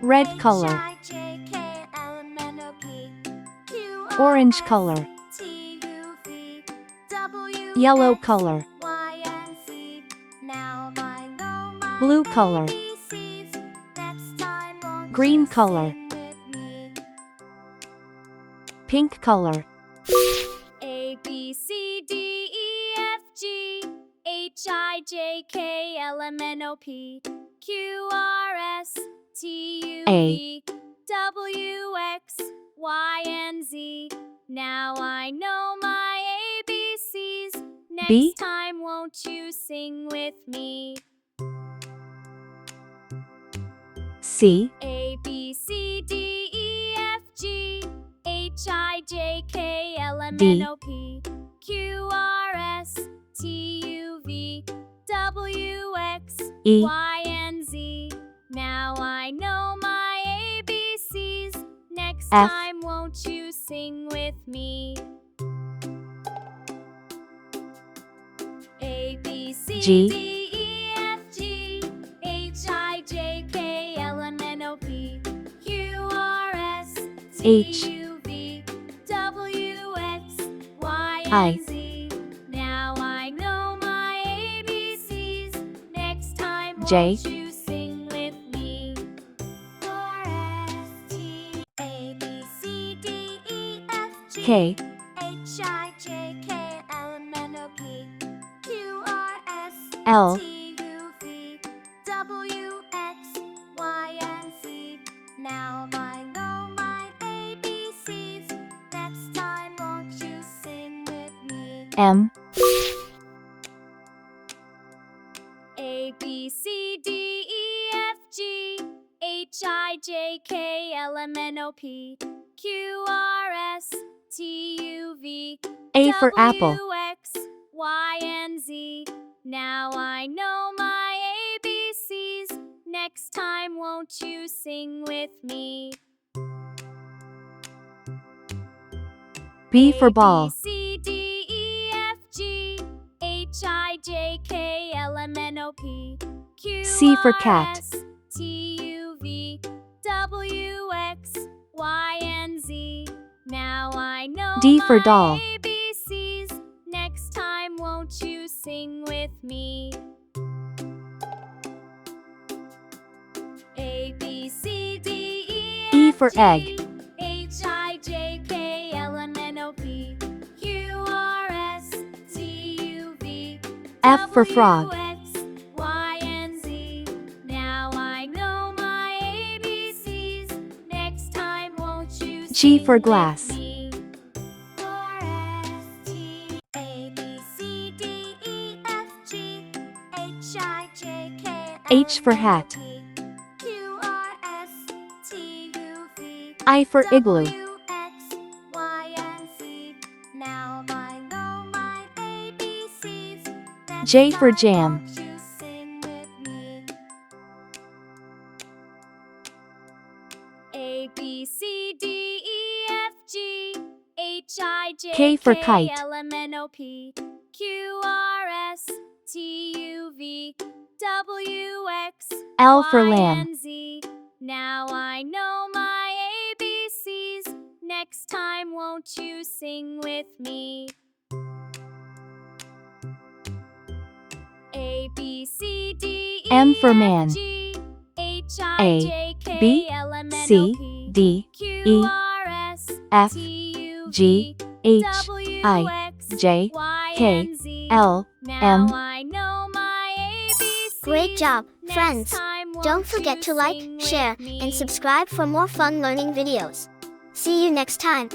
Red color. Orange color. Yellow color. Blue color. Green color. Pink color. A B C D E F G H I J K L M N O P Q R S T U V W X Y and Z. Now I know my ABCs. Next B. time won't you sing with me? C. A B C D E F G H I J K L M N O P Q R S T U V W X E. Y and Z. Now I know my ABCs. Next F. time won't you sing with me? A B C G. D E F G H I J K L M N O P Q R S T H. U V W X Y I. and Z. Now I know my ABCs. Next time J. won't you sing with me? R S T A B C D E F G K. H I J K L M N O P Q R S L. T U V W X Y and Z. Now I know my ABCs. Next time won't you sing with me? M. A B C D E F G H I J K L M N O P Q R S T U V A for apple. W X Y and Z. Now I know my ABCs. Next time won't you sing with me? B for ball. A B C D E F G H I J K L M N O P Q C for R cat. S T U V W X Y and Z. Now I know D for my doll. ABCs. Next time won't you sing with me? A B C D E E for F egg. G H I J K L M N O P Q R S T U V F for frog. W X Y and Z. Now I know my ABCs. Next time won't you G sing for with glass. me? R S T A B C D E F G H I J K H for hat. Q R S T U V I for igloo. W X Y and Z. Now I know my ABCs. Next J for time jam. won't you sing with me? A B C D E F G H I J K for kite. L M N O P Q R S T U V W X L for Y lamb. and Z. Now I know my ABCs. Next time won't you sing with me? A B C D E M for man. F G H I J K B, L M N O C, P D, Q E, R S F, T U G, V H, W I, X J, Y K, and Z. L, Now M. I know my ABCs. Great job, Next friends! time won't Don't forget you to like, sing with share, me? and subscribe for more fun learning videos. See you next time.